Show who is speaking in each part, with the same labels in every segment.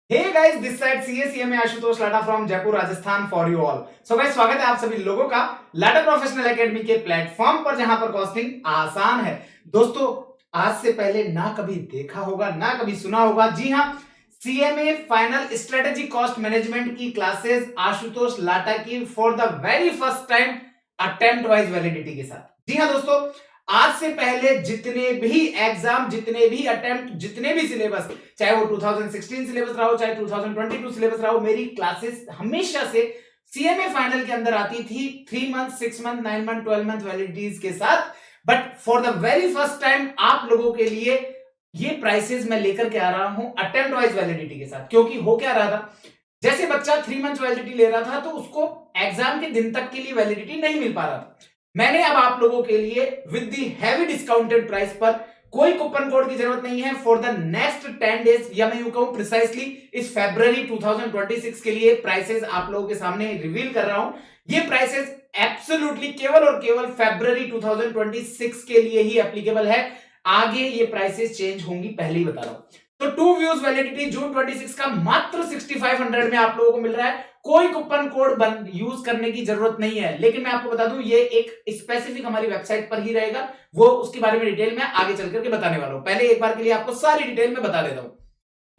Speaker 1: Hey guys, this side CACM Ashutosh Lata from Jaipur Rajasthan for you all. So guys, स्वागत है आप सभी लोगों का लाटा प्रोफेशनल एकेडमी के प्लेटफॉर्म पर, जहां पर कॉस्टिंग आसान है। दोस्तों, आज से पहले ना कभी देखा होगा ना कभी सुना होगा, जी हां, CMA final strategy cost management की क्लासेस आशुतोष लाटा की for the very first time attempt wise validity के साथ। जी हां दोस्तों, आज से पहले जितने भी एग्जाम, जितने भी अटेम्प्ट, जितने भी सिलेबस, चाहे वो 2016 सिलेबस रहा हो, चाहे 2022 सिलेबस रहा हो, मेरी क्लासेस हमेशा से सीएमए फाइनल के अंदर आती थी 3 मंथ, 6 मंथ, 9 मंथ, 12 मंथ वैलिडिटीज के साथ। But for the very first time आप लोगों के लिए ये प्राइसेस मैं लेकर के आ रहा हूं अटेम्प्ट वाइज वैलिडिटी के साथ। क्योंकि हो क्या रहा था, जैसे बच्चा 3 मंथ वैलिडिटी ले रहा था तो उसको एग्जाम के दिन तक के लिए वैलिडिटी नहीं मिल पा रहा था। मैंने अब आप लोगों के लिए with the heavy discounted price पर, कोई कूपन कोड की जरूरत नहीं है, फॉर द नेक्स्ट 10 डेज, या मैं यूं कहूं प्रिसाइसली इस फरवरी 2026 के लिए प्राइसेस आप लोगों के सामने रिवील कर रहा हूं। ये प्राइसेस एब्सोल्युटली केवल और केवल फरवरी 2026 के लिए ही एप्लीकेबल है। आगे ये प्राइसेस चेंज होंगी, पहले ही बता रहा हूं। तो 2 व्यूज वैलिडिटी जून 26 का मात्र 6500 में आप लोगों को मिल रहा है। कोई कूपन कोड यूज करने की जरूरत नहीं है। लेकिन मैं आपको बता दूं, ये एक स्पेसिफिक हमारी वेबसाइट पर ही रहेगा, वो उसके बारे में डिटेल में आगे चल करके बताने वाला हूं। पहले एक बार के लिए आपको सारी डिटेल में बता देता हूं।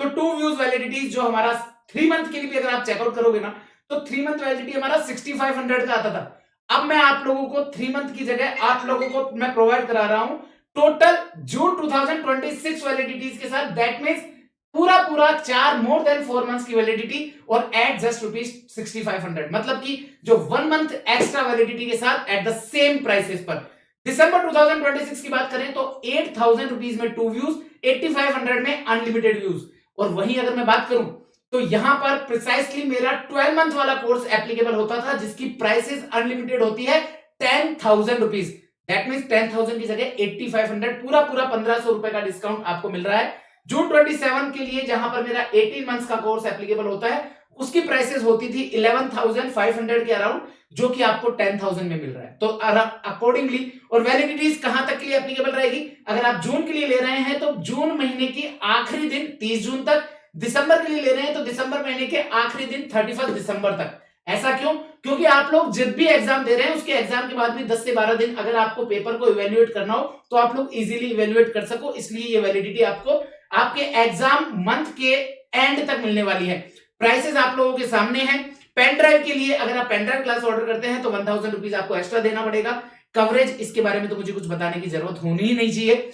Speaker 1: तो 2 व्यूज वैलिडिटी जो हमारा 3 मंथ के लिए भी अगर आप चेकआउट करोगे ना, तो 3 मंथ वैलिडिटी हमारा 6500 का आता था। अब मैं आप लोगों को 3 मंथ की जगह आप लोगों को मैं प्रोवाइड करा रहा हूं टोटल जून 2026 वैलिडिटीज के साथ। दैट मींस पूरा पूरा 4 मोर देन 4 मंथ्स की वैलिडिटी और एट जस्ट रुपीज 6500, मतलब कि जो 1 मंथ एक्स्ट्रा वैलिडिटी के साथ एट द सेम प्राइसेस पर। दिसंबर 2026 की बात करें तो 8000 रुपीज में 2 व्यूज, 8500 में अनलिमिटेड व्यूज। और वहीं अगर मैं बात करूं तो यहां पर प्रिसाइसली मेरा 12 मंथ वाला कोर्स एप्लीकेबल होता था, जिसकी प्राइसेस अनलिमिटेड होती है 10,000 रुपीज। दैट मींस 10,000 की जगह 8500, पूरा पूरा 1500 रुपए का डिस्काउंट आपको मिल रहा है। जून 27 के लिए जहां पर मेरा 18 मंथ्स का कोर्स एप्लीकेबल होता है, उसकी प्राइसेस होती थी 11,500 के अराउंड, जो कि आपको 10,000 में मिल रहा है। तो अकॉर्डिंगली, और वैलिडिटीज कहां तक के लिए एप्लीकेबल रहेगी, अगर आप जून के लिए ले रहे हैं तो जून महीने के आखिरी दिन 30 जून तक, दिसंबर के लिए ले रहे हैं तो दिसंबर महीने के आखिरी दिन 31 दिसंबर तक। ऐसा क्यों? क्योंकि आप लोग जब भी एग्जाम दे रहे हैं उसके एग्जाम के बाद भी 10 से 12 दिन अगर आपको पेपर को इवेल्युएट करना हो तो आप लोग इजीली इवेल्युएट कर सको, इसलिए ये वैलिडिटी आपको आपके एग्जाम मंथ के एंड तक मिलने वाली है। प्राइसेस आप लोगों के सामने हैं। पेन ड्राइव के लिए अगर आप पेन ड्राइव क्लास ऑर्डर करते हैं तो 1000 रुपीज आपको एक्स्ट्रा देना पड़ेगा। कवरेज, इसके बारे में तो मुझे कुछ बताने की जरूरत होनी ही नहीं चाहिए।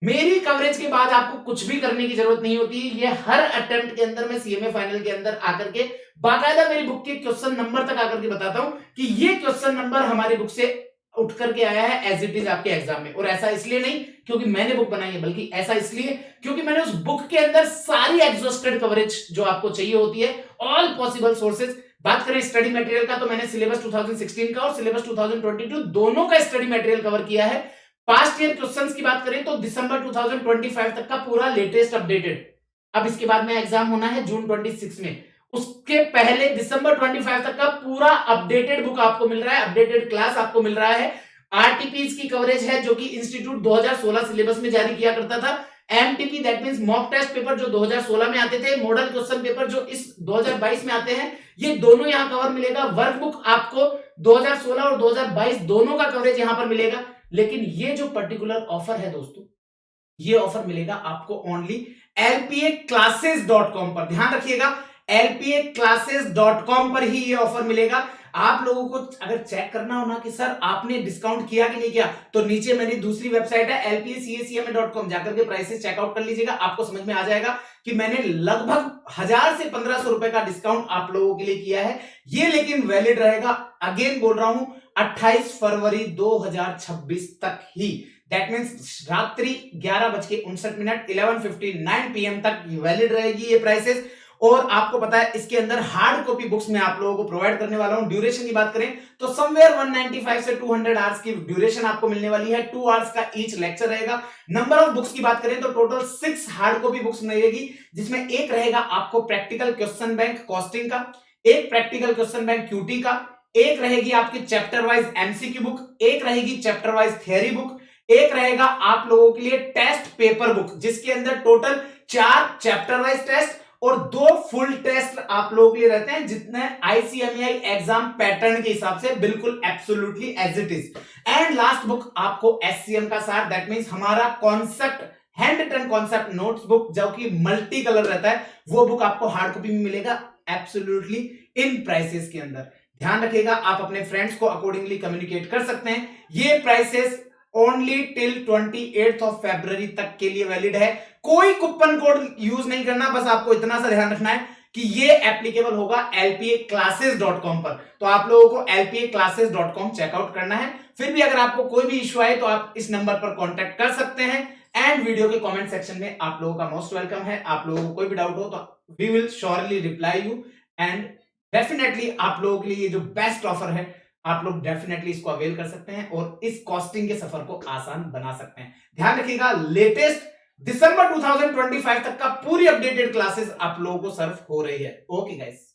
Speaker 1: मेरी कवरेज के बाद आपको कुछ भी करने की जरूरत नहीं होती। ये हर अटेम्प्ट के अंदर मैं सीएमए फाइनल के अंदर आकर के बाकायदा मेरी बुक के क्वेश्चन नंबर तक आकर के बताता हूं कि ये क्वेश्चन नंबर हमारी बुक से उठ करके आया है एज इट इज आपके एग्जाम में। और ऐसा इसलिए नहीं क्योंकि मैंने बुक बनाई है, बल्कि ऐसा इसलिए क्योंकि मैंने उस बुक के अंदर सारी एग्जॉस्टेड कवरेज जो आपको चाहिए होती है, ऑल पॉसिबल सोर्सेज। बात करें स्टडी मटेरियल का तो मैंने सिलेबस 2016 का और सिलेबस 2022 दोनों का स्टडी मटेरियल कवर किया है। पास्ट ईयर क्वेश्चंस की बात करें तो दिसंबर 2025 तक का पूरा लेटेस्ट अपडेटेड। अब इसके बाद में एग्जाम होना है जून 26 में, उसके पहले दिसंबर 25 तक का पूरा अपडेटेड बुक आपको मिल रहा है, अपडेटेड क्लास आपको मिल रहा है। आरटीपीज की कवरेज है जो कि इंस्टीट्यूट 2016 सिलेबस में जारी किया करता था। MTP that means mock test paper जो 2016 में आते थे, मॉडल क्वेश्चन पेपर जो इस 2022 में आते हैं, ये दोनों यहां कवर मिलेगा। वर्कबुक आपको 2016 और 2022 दोनों का कवरेज यहां पर मिलेगा। लेकिन ये जो पर्टिकुलर ऑफर है दोस्तों, ये ऑफर मिलेगा आपको ओनली lpaclasses.com पर। ध्यान रखिएगा, lpaclasses.com पर ही ये ऑफर मिलेगा। आप लोगों को अगर चेक करना हो ना कि सर आपने डिस्काउंट किया कि नहीं किया, तो नीचे मेरी दूसरी वेबसाइट है lpacma.com, जाकर के प्राइसेस चेकआउट कर लीजिएगा। आपको समझ में आ जाएगा कि मैंने लगभग 1000 से 1500 रुपए का डिस्काउंट आप लोगों के लिए किया है। ये लेकिन वैलिड रहेगा, अगेन बोल रहा हूं, 28 फरवरी 2026 तक ही। दैट मींस रात्रि 11:59 11:59 पीएम तक वैलिड रहेगी ये प्राइसेस। और आपको पता है इसके अंदर हार्ड कॉपी बुक्स में आप लोगों को प्रोवाइड करने वाला हूं। ड्यूरेशन की बात करें तो समवेयर 195 से 200 आवर्स की ड्यूरेशन आपको मिलने वाली है। 2 आवर्स का ईच लेक्चर रहेगा। नंबर ऑफ बुक्स की बात करें तो टोटल 6 हार्ड कॉपी बुक्स मिलेगी, जिसमें एक रहेगा आपको प्रैक्टिकल क्वेश्चन बैंक कॉस्टिंग का, एक प्रैक्टिकल क्वेश्चन बैंक क्यूटी का, एक रहेगी आपकी चैप्टर वाइज एमसीक्यू बुक, एक रहेगी चैप्टर वाइज थियरी बुक, एक रहेगा आप लोगों के लिए टेस्ट पेपर बुक, जिसके अंदर टोटल 4 चैप्टर वाइज टेस्ट और 2 फुल टेस्ट आप लोगों के लिए रहते हैं, जितने आईसीएमआई एग्जाम पैटर्न के हिसाब से बिल्कुल absolutely as it is. And last book आपको एससीएम का सार, दैट मींस हमारा concept hand written concept notes book जो कि मल्टी कलर रहता है, वो बुक आपको हार्ड कॉपी में मिलेगा एब्सोल्युटली इन प्राइसेस के अंदर। ध्यान रखिएगा, आप अपने फ्रेंड्स को अकॉर्डिंगली कम्युनिकेट कर सकते हैं। ये prices only till 28 of February तक के लिए वैलिड है। कोई कूपन कोड यूज नहीं करना, बस आपको इतना सा ध्यान रखना है कि ये एप्लीकेबल होगा lpaclasses.com पर। तो आप लोगों को lpaclasses.com चेकआउट करना है। फिर भी अगर आपको कोई भी इश्यू आए तो आप इस नंबर पर कांटेक्ट कर सकते हैं। एंड वीडियो के कमेंट सेक्शन में आप लोगों का मोस्ट वेलकम है। आप लोगों को कोई भी डाउट हो तो we will surely reply you. And definitely आप लोगों के लिए ये जो बेस्ट ऑफर है, आप लोग डेफिनेटली इसको अवेल कर सकते हैं और इस कॉस्टिंग के सफर को आसान बना सकते हैं। ध्यान रखिएगा, लेटेस्ट दिसंबर 2025 तक का पूरी अपडेटेड क्लासेस आप लोगों को सर्व हो रही है। Okay guys.